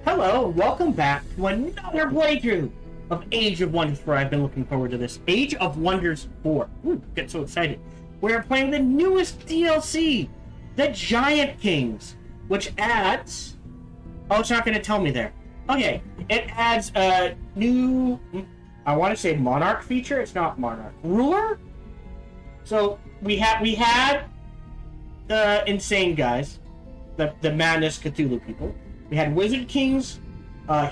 Hello, welcome back to another playthrough of Age of Wonders 4. I've been looking forward to this. Age of Wonders 4. Ooh, get so excited. We're playing the newest DLC, the Giant Kings, which adds... Oh, it's not going to tell me there. Okay, it adds a new, I want to say Monarch feature. It's not Monarch. Ruler? So, we had the insane guys, the Madness Cthulhu people. We had Wizard Kings,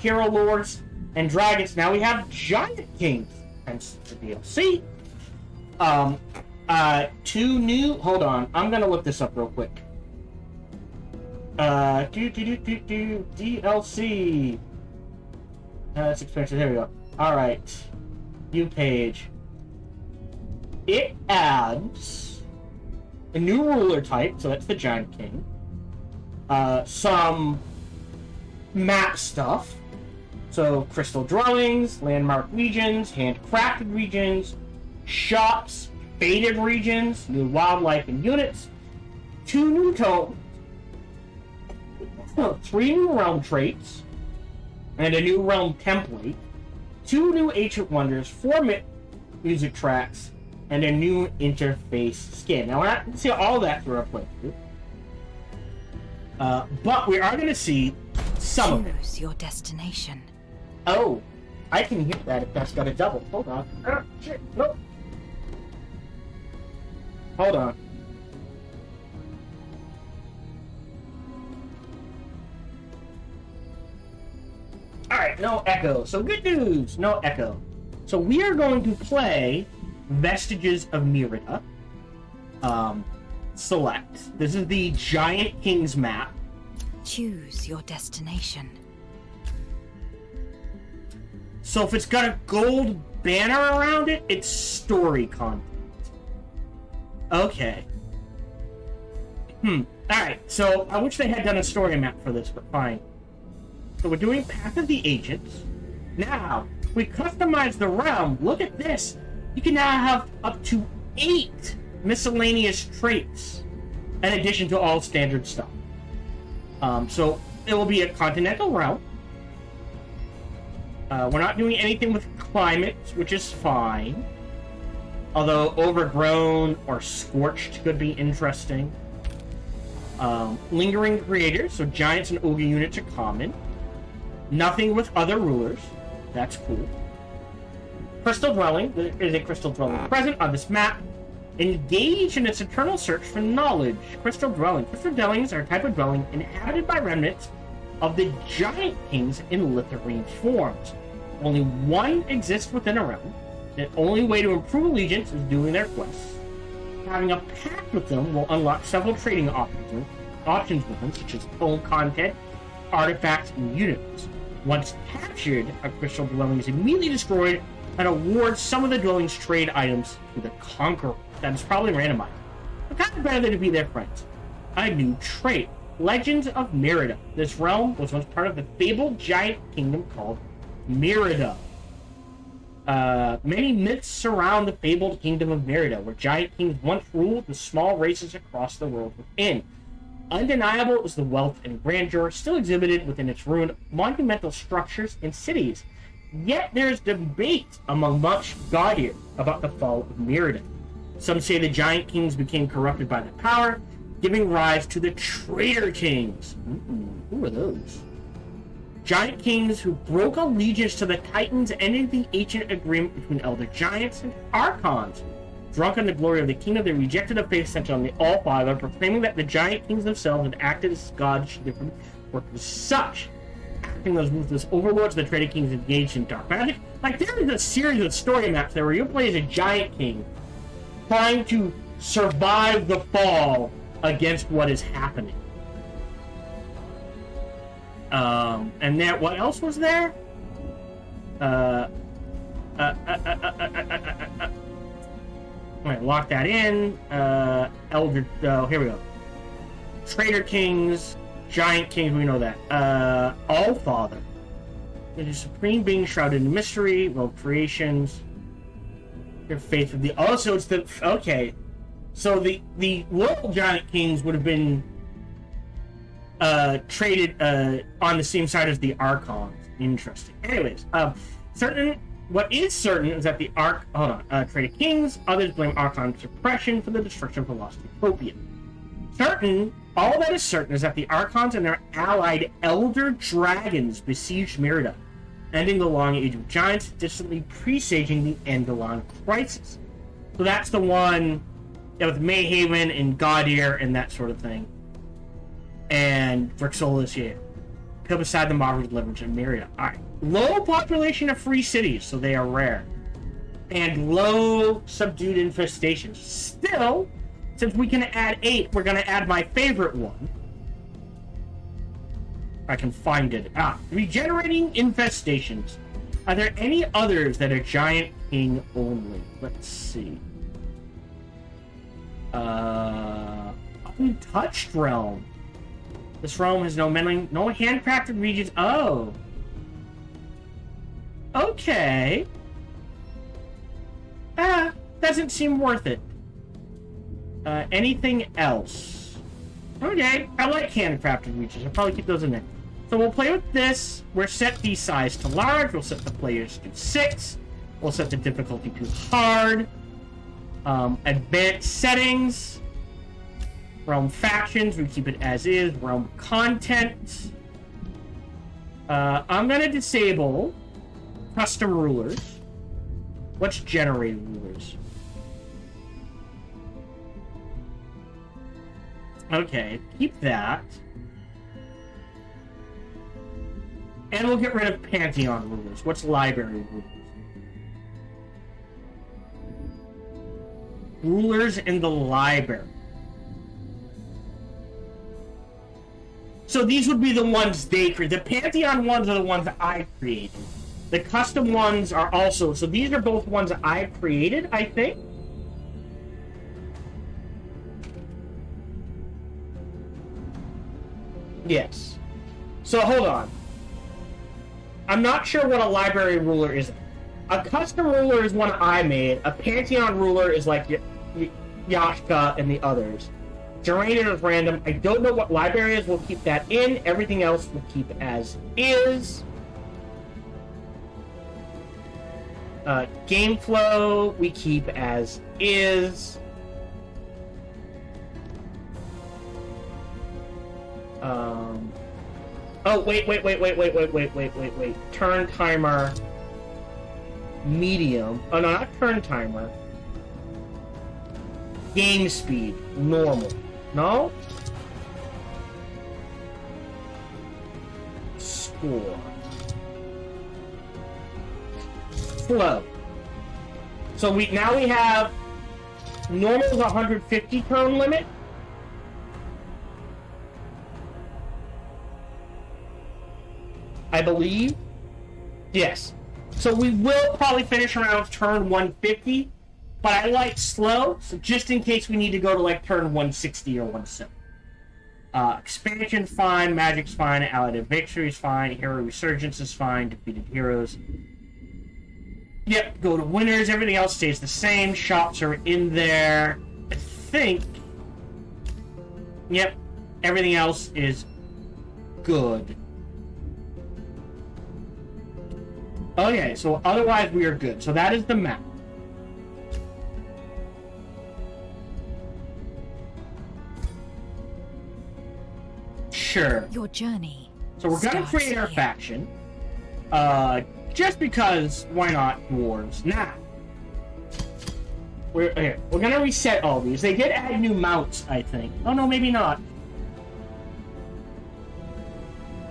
Hero Lords, and Dragons. Now we have Giant Kings, hence the DLC. Two new... Hold on, I'm gonna look this up real quick. DLC. That's expensive. There we go. Alright. New page. It adds a new ruler type, so that's the Giant King. Some map stuff, so crystal dwellings, landmark regions, handcrafted regions, shops, faded regions, new wildlife and units, 2 new tomes, 3 new realm traits, and a new realm template, 2 new ancient wonders, 4 music tracks, and a new interface skin. Now we're not going to see all that through our playthrough, but we are going to see some of it. Choose your destination. Oh, I can hit that if that's got a double. Hold on. Shit, no. Hold on. Alright, no echo. So good news, no echo. So we are going to play Vestiges of Merida. Select. This is the Giant Kings map. Choose your destination. So if it's got a gold banner around it, it's story content. Okay. Alright, so I wish they had done a story map for this, but fine. So we're doing Path of the Agents. Now, we customize the realm. Look at this. You can now have up to 8 miscellaneous traits in addition to all standard stuff. So it will be a continental realm. We're not doing anything with climate, which is fine. Although overgrown or scorched could be interesting. Lingering creators, so giants and ogre units are common. Nothing with other rulers. That's cool. Crystal dwelling. There is a crystal dwelling present on this map. Engage in its eternal search for knowledge. Crystal dwelling. Crystal dwellings are a type of dwelling inhabited by remnants of the Giant Kings in litharine forms. Only one exists within a realm. The only way to improve allegiance is doing their quests. Having a pact with them will unlock several trading options with them, such as own content, artifacts, and units. Once captured, a crystal dwelling is immediately destroyed and awards some of the dwelling's trade items to the conqueror. That is probably randomized, but kind of better than to be their friends. A new trait. Legends of Merida. This realm was once part of the fabled giant kingdom called Merida. Many myths surround the fabled kingdom of Merida, where giant kings once ruled the small races across the world within. Undeniable is the wealth and grandeur still exhibited within its ruined monumental structures and cities. Yet there is debate among much Gaudier about the fall of Merida. Some say the giant kings became corrupted by their power, giving rise to the traitor kings. Who are those? Giant kings who broke allegiance to the Titans, ending the ancient agreement between elder giants and archons. Drunk on the glory of the kingdom, they rejected the faith centered on the All-Father, proclaiming that the giant kings themselves had acted as gods should different work as such. Acting those ruthless overlords, the traitor kings engaged in dark magic. Like, there is a series of story maps there where you play as a giant king trying to survive the fall against what is happening. And there, what else was there? Alright, lock that in. Elder, here we go. Traitor kings, giant kings, we know that. All-Father. It is supreme being shrouded in mystery, world creations. Your faith of the... Oh, so it's the... Okay. So the local giant kings would have been traded on the same side as the Archons. Interesting. Anyways, what is certain is that the traded kings, others blame Archon suppression for the destruction of the Lost Utopia. All that is certain is that the Archons and their allied Elder Dragons besieged Merida, ending the long age of giants, distantly presaging the Endalon crisis. So that's the one with Mayhaven and Gaudir and that sort of thing. And Vrixolis, yeah. Put beside the Marvel's leverage in Merida. Alright. Low population of free cities, so they are rare. And low subdued infestations. Still, since we can add 8, we're going to add my favorite one. If I can find it. Regenerating infestations. Are there any others that are Giant King only? Let's see. Untouched Realm. This realm has no meddling, no handcrafted regions. Oh. Okay. Doesn't seem worth it. Anything else? Okay, I like handcrafted regions. I'll probably keep those in there. So we'll play with this. We'll set the size to large. We'll set the players to 6. We'll set the difficulty to hard. Advanced settings. Realm factions, we keep it as is. Realm content. I'm going to disable custom rulers. What's generated rulers? Okay, keep that. And we'll get rid of Pantheon rulers. What's library rulers? Rulers in the library. So these would be the ones they created. The Pantheon ones are the ones that I created. The custom ones are also... So these are both ones that I created, I think. Yes. So hold on. I'm not sure what a library ruler is. A custom ruler is one I made. A Pantheon ruler is like Yashka and the others. Generated is random. I don't know what library is. We'll keep that in. Everything else we'll keep as is. Game flow we keep as is. Oh, wait. Turn timer. Medium. Oh, no, not turn timer. Game speed. Normal. No? Score. Flow. So now we have normal is 150 turn limit. I believe. Yes. So we will probably finish around turn 150. But I like slow, so just in case we need to go to like turn 160 or 170. Expansion fine, magic's fine, allied victory's fine, hero resurgence is fine, defeated heroes. Yep, go to winners, everything else stays the same, shops are in there. I think... Yep, everything else is good. Okay, so otherwise we are good. So that is the map. Sure. Your journey. So we're gonna create our faction. Just because, why not dwarves? Nah. We're gonna reset all these. They did add new mounts, I think. Oh no, maybe not.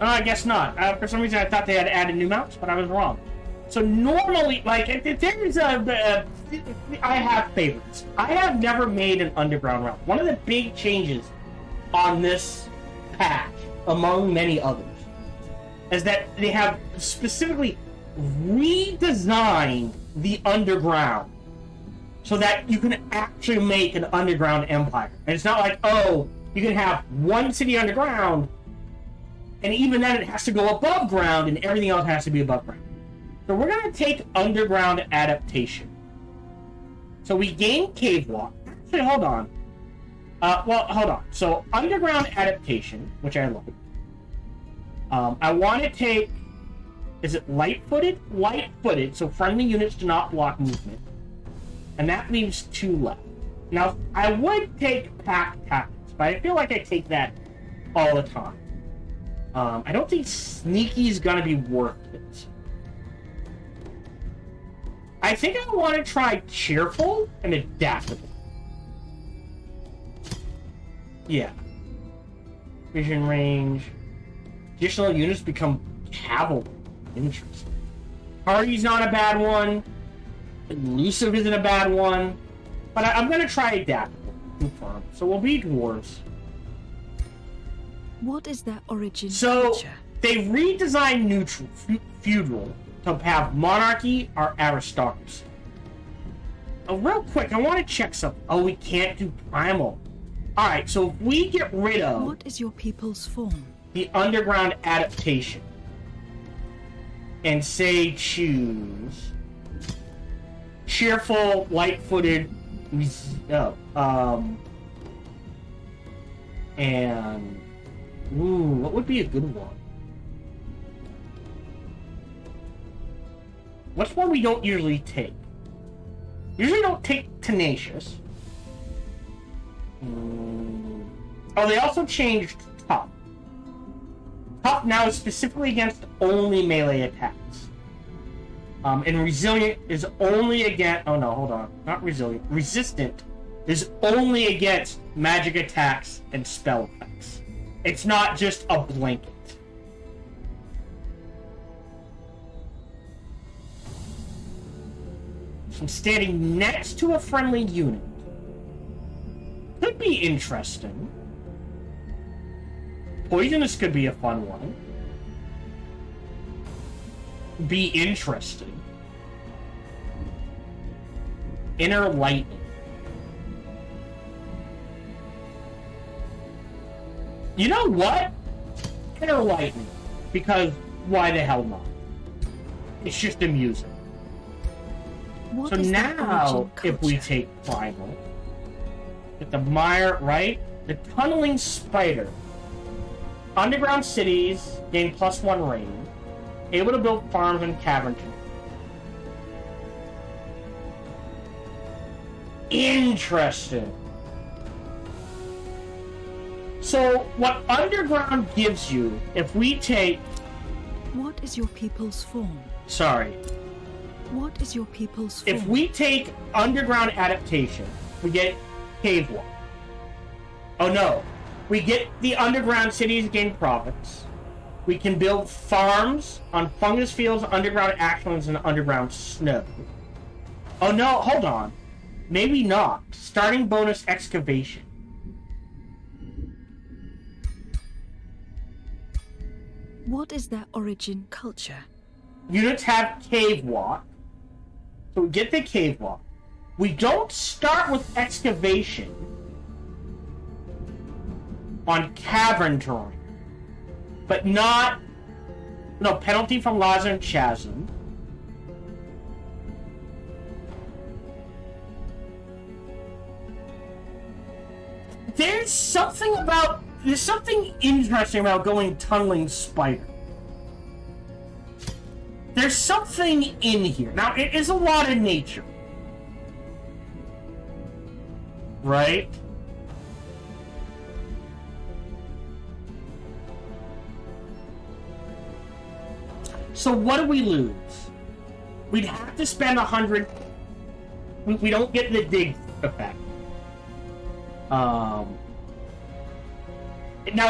Oh, I guess not. For some reason I thought they had added new mounts, but I was wrong. So normally, like, there's I have favorites. I have never made an underground realm. One of the big changes on this patch, among many others, is that they have specifically redesigned the underground so that you can actually make an underground empire. And it's not like, oh, you can have one city underground, and even then it has to go above ground, and everything else has to be above ground. So we're going to take underground adaptation. So we gain cave walk. Actually, hold on. Well, hold on. So, underground adaptation, which I like. I want to take... Is it light-footed? Light-footed, so friendly units do not block movement. And that leaves 2 left. Now, I would take pack tactics, but I feel like I take that all the time. I don't think sneaky is going to be worth it. I think I want to try cheerful and adaptable. Yeah. Vision range. Additional units become cavalry. Interesting. Hardy's not a bad one. Elusive isn't a bad one. But I'm going to try adaptable. Confirm. So we'll be dwarves. What is their origin So, culture? they redesigned neutral, feudal, to have monarchy or aristocracy. Real quick, I want to check something. Oh, we can't do primal. Alright, so if we get rid of... What is your people's form? The underground adaptation. And say choose... Cheerful, light-footed... and... Ooh, what would be a good one? What's one we don't usually take? Usually don't take tenacious. Oh, they also changed tough. Tough now is specifically against only melee attacks. And resilient is only against... Oh no, hold on. Not resilient. Resistant is only against magic attacks and spell effects. It's not just a blanket. So I'm standing next to a friendly unit. Could be interesting. Poisonous could be a fun one. Be interesting. Inner lightning. You know what? Inner lightning. Because why the hell not? It's just amusing. What So is their now, origin if we culture? take primal, get the mire, right? The tunneling spider. Underground cities gain +1 range. Able to build farms and caverns. Interesting. So, what underground gives you, if we take... What is your people's form? Sorry. What is your people's form? If we take underground adaptation, we get cave walk. Oh no. We get the underground cities gain province. We can build farms on fungus fields, underground ashlands, and underground snow. Oh no, hold on. Maybe not. Starting bonus excavation. What is their origin culture? Units have cave walk. So we get the cave walk. We don't start with excavation on cavern terrain. But not... No, penalty from Lazarus Chasm. There's something interesting about going tunneling spider. There's something in here. Now, it is a lot of nature. Right? So what do we lose? We'd have to spend 100... We don't get the dig effect. Now,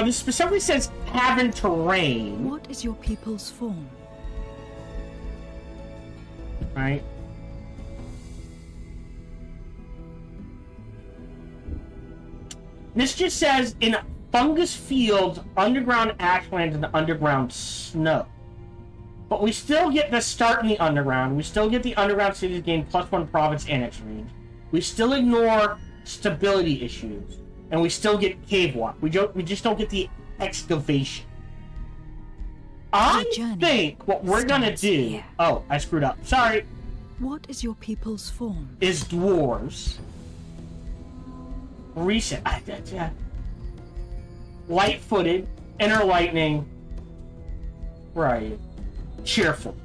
this specifically says cavern terrain. What is your people's form? Right? This just says in fungus fields, underground ashlands, and underground snow. But we still get the start in the underground. We still get the underground cities gain +1 province annex range. We still ignore stability issues. And we still get cave walk. We just don't get the excavation. I think what we're gonna do... here. Oh, I screwed up. Sorry. What is your people's form? Is dwarves. Recent. Light-footed. Inner lightning. Where are you? Cheerful.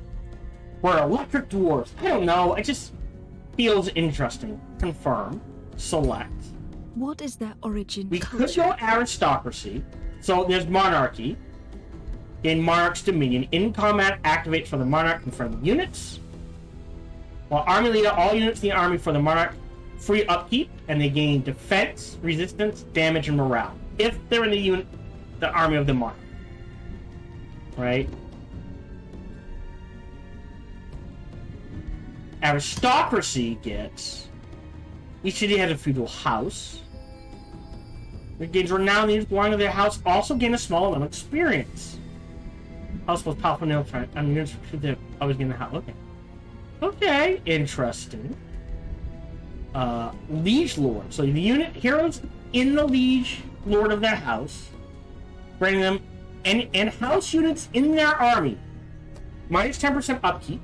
We're electric dwarves. I don't know. It just feels interesting. Confirm. Select. What is their origin We culture? could go aristocracy. So there's monarchy. Gain monarch's dominion. In combat, activates for the monarch and friendly units. While army leader, all units in the army for the monarch free upkeep, and they gain defense, resistance, damage, and morale if they're in the army of the monarch. Right? Aristocracy gets each city has a feudal house. It gains renown. These belonging to their house also gain a small amount of experience. House most powerful nail trying. I mean, they're always getting the house. Okay. Okay, interesting. Liege Lord. So the unit heroes in the Liege Lord of their house, bring them and house units in their army. Minus 10% upkeep.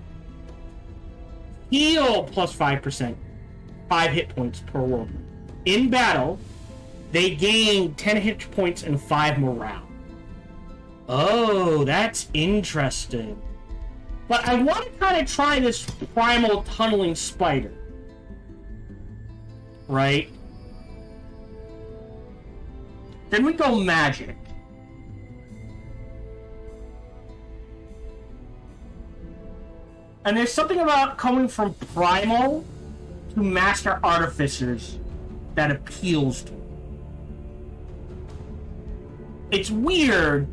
Heal plus 5%. 5 hit points per world. In battle, they gain 10 hit points and 5 morale. Oh, that's interesting. But I want to kind of try this primal tunneling spider. Right? Then we go magic. And there's something about coming from primal to master artificers that appeals to me. It's weird.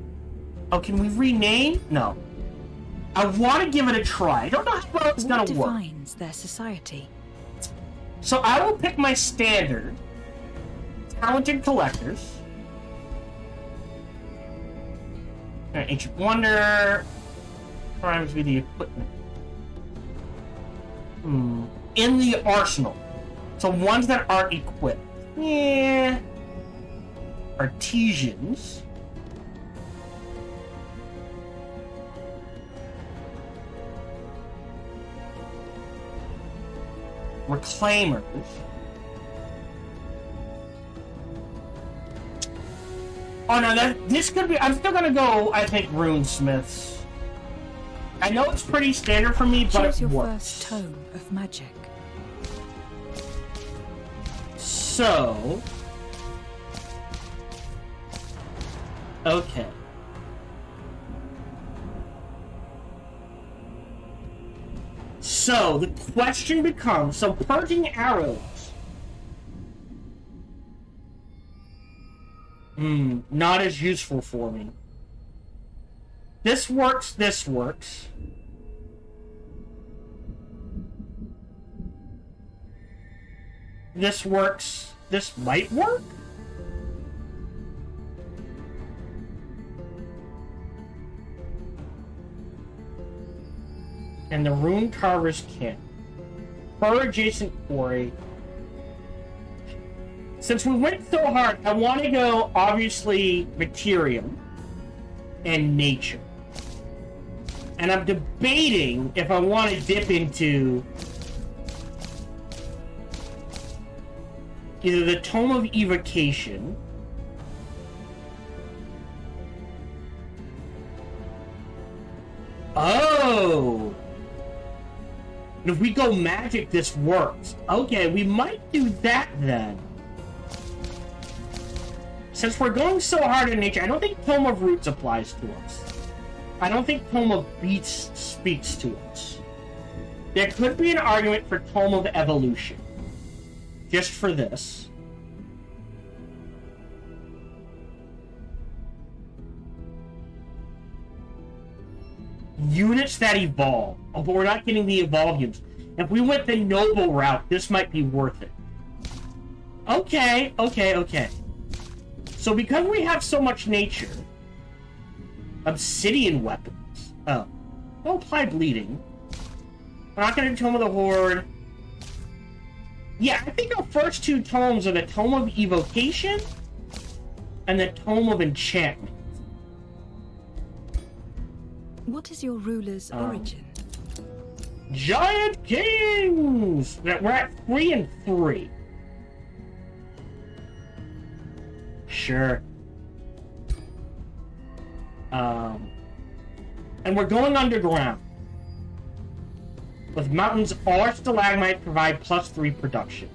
Oh, can we rename? No. I want to give it a try. I don't know how well it's going to work. What defines their society? So I will pick my standard. Talented collectors. Ancient Wonder. Primes be the equipment. In the arsenal. So ones that aren't equipped. Yeah. Artisans. Reclaimers. Oh no, this could be. I'm still gonna go. I think runesmiths. I know it's pretty standard for me, but Choose it your works. first tome of magic. So, okay. So the question becomes: so purging arrows. Not as useful for me. This works, this works. This works, this might work? And the rune carvers can't. Per adjacent quarry. Since we went so hard, I want to go, obviously, material and nature. And I'm debating if I want to dip into either the Tome of Evocation Oh! And if we go magic, this works. Okay, we might do that then. Since we're going so hard in nature, I don't think Tome of Roots applies to us. I don't think Tome of Beasts speaks to us. There could be an argument for Tome of Evolution. Just for this. Units that evolve. Oh, but we're not getting the evolve units. If we went the noble route, this might be worth it. Okay. So because we have so much nature, obsidian weapons. Oh. Don't apply bleeding. We're not going to Tome of the Horde. Yeah, I think our first two tomes are the Tome of Evocation and the Tome of Enchantment. What is your ruler's origin? Giant Kings! We're at 3 and 3. sure. And we're going underground. With mountains or stalagmites provide +3 production.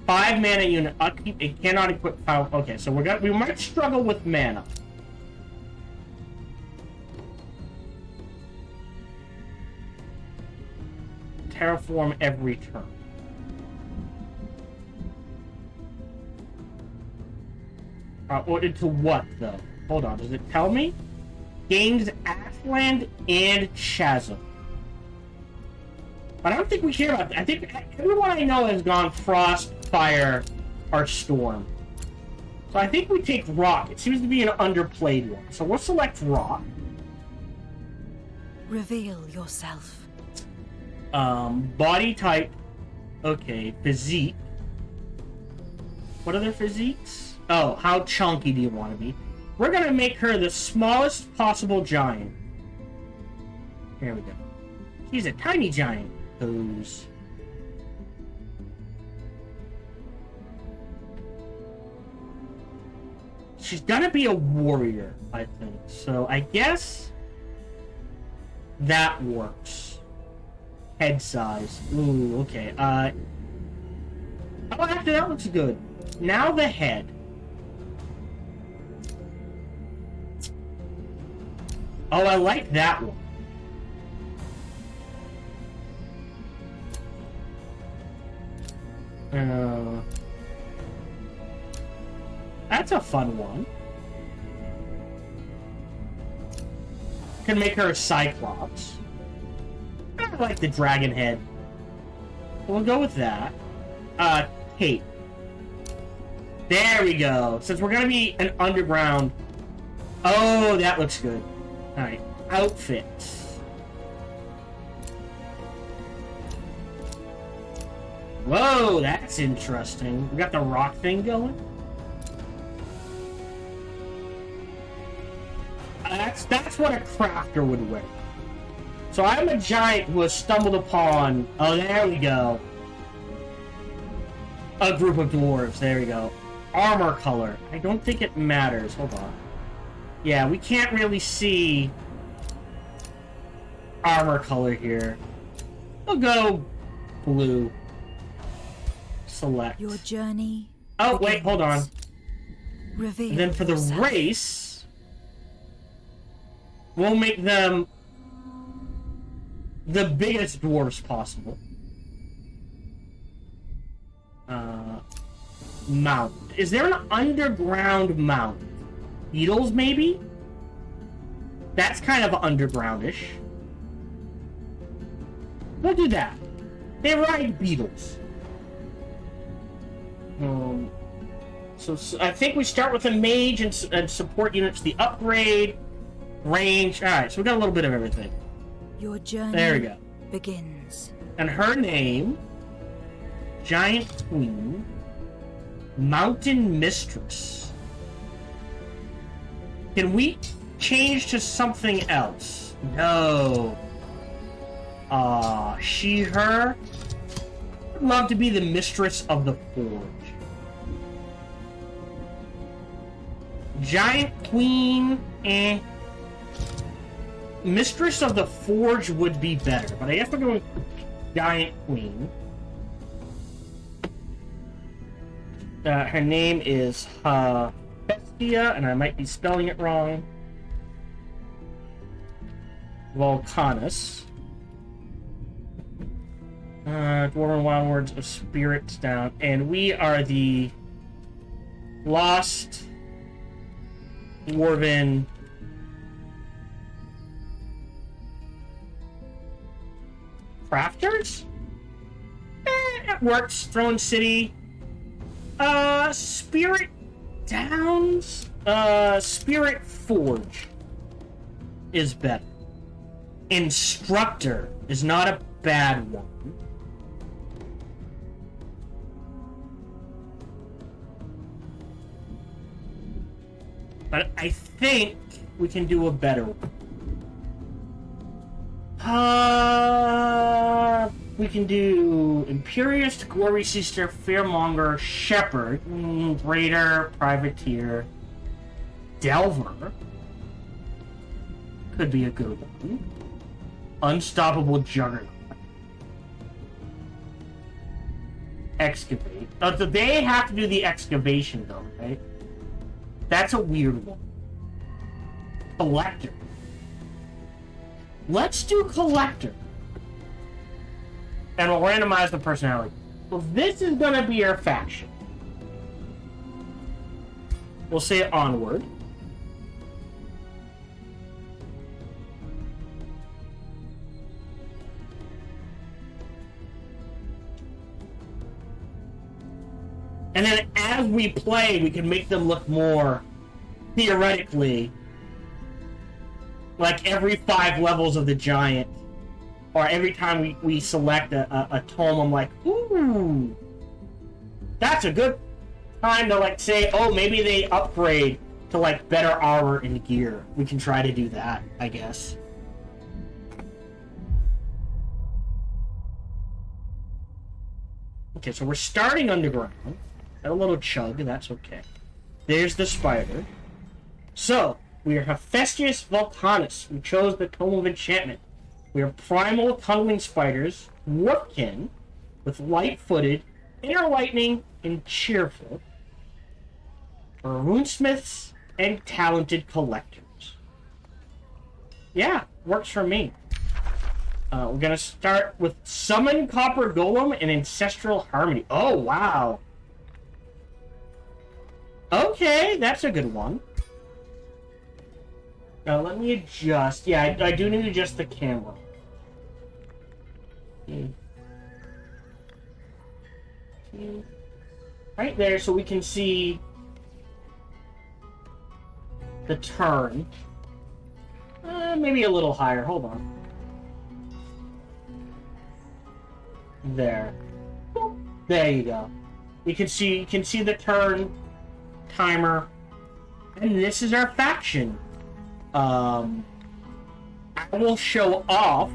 5 mana unit upkeep. It cannot equip power. Okay, so we might struggle with mana. Terraform every turn. Or into what though? Hold on, does it tell me? Gains Ashland and Chasm. But I don't think we care about that. I think everyone I know has gone Frost, Fire, or Storm. So I think we take Rock. It seems to be an underplayed one. So we'll select Rock. Reveal yourself. Body type. Okay, physique. What are their physiques? Oh, how chunky do you want to be? We're gonna make her the smallest possible giant. Here we go. She's a tiny giant. Pose. She's gonna be a warrior, I think. So I guess that works. Head size. Ooh, okay. Oh, actually, that looks good. Now the head. Oh, I like that one. That's a fun one. Can make her a Cyclops. I like the dragon head. We'll go with that. Kate. There we go. Since we're gonna be an underground... Oh, that looks good. Alright. Outfit. Whoa, that's interesting. We got the rock thing going. That's what a crafter would wear. So I'm a giant who has stumbled upon... Oh, there we go. A group of dwarves. There we go. Armor color. I don't think it matters. Hold on. Yeah, we can't really see armor color here. We'll go blue. Select. Your journey. Oh, wait, hold on. Reveal And then for the yourself. race, we'll make them the biggest dwarves possible. Mount. Is there an underground mount? Beetles, maybe? That's kind of undergroundish. We'll do that. They ride beetles. So I think we start with a mage and support units, the upgrade, range. Alright, so we got a little bit of everything. Your journey There we go. begins. And her name, Giant Queen, Mountain Mistress. Can we change to something else? No. She, her. I'd love to be the Mistress of the Forge. Giant Queen, Mistress of the Forge would be better, but I guess we're going Giant Queen. Her name is Bestia, and I might be spelling it wrong. Volcanus. Dwarven Wild Words of Spirits down. And we are the Lost Dwarven Crafters? It works. Throne City. Spirit Downs? Spirit Forge is better. Instructor is not a bad one. But I think we can do a better one. We can do Imperious, Glory Sister, Fearmonger, Shepherd, Raider, Privateer, Delver. Could be a good one. Unstoppable Juggernaut. Excavate. So they have to do the excavation though, right? That's a weird one. Collector. Let's do Collector. And we'll randomize the personality. So this is going to be our faction. We'll say Onward. And then as we play, we can make them look more, theoretically, like every 5 levels of the giant. Or every time we select a tome, I'm like, ooh, that's a good time to like say, oh, maybe they upgrade to like better armor and gear. We can try to do that, I guess. Okay, so we're starting underground. Got a little chug, that's okay. There's the spider. So, we are Hephaestus Volcanus. We chose the Tome of Enchantment. We are primal tunneling spiders, dwarfkin, with light-footed, inner lightning, and cheerful. We're runesmiths and talented collectors. Yeah, works for me. We're gonna start with Summon Copper Golem and Ancestral Harmony. Oh, wow. Okay, that's a good one. Now, let me adjust. Yeah, I do need to adjust the camera. Right there, so we can see the turn. Maybe a little higher. Hold on. There. There you go. You can see the turn timer, and this is our faction. I will show off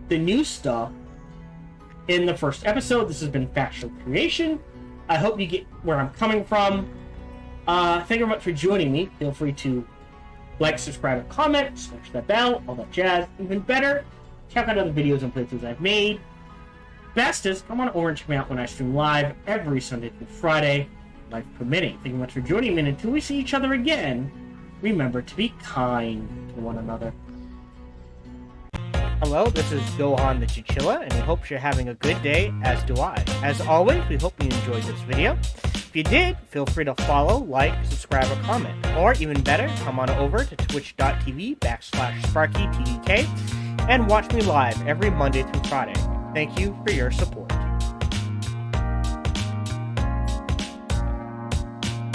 the new stuff in the first episode. This has been Faction Creation. I hope you get where I'm coming from. Thank you very much for joining me. Feel free to like, subscribe, and comment, smash that bell, all that jazz. Even better, check out other videos and playthroughs I've made. Best is, come on over and check me out when I stream live every Sunday through Friday, life permitting. Thank you very much for joining me, and until we see each other again, remember to be kind to one another. Hello, this is Gohan the Chinchilla, and we hope you're having a good day, as do I. As always, we hope you enjoyed this video. If you did, feel free to follow, like, subscribe, or comment. Or, even better, come on over to twitch.tv/SparkyTDK and watch me live every Monday through Friday. Thank you for your support.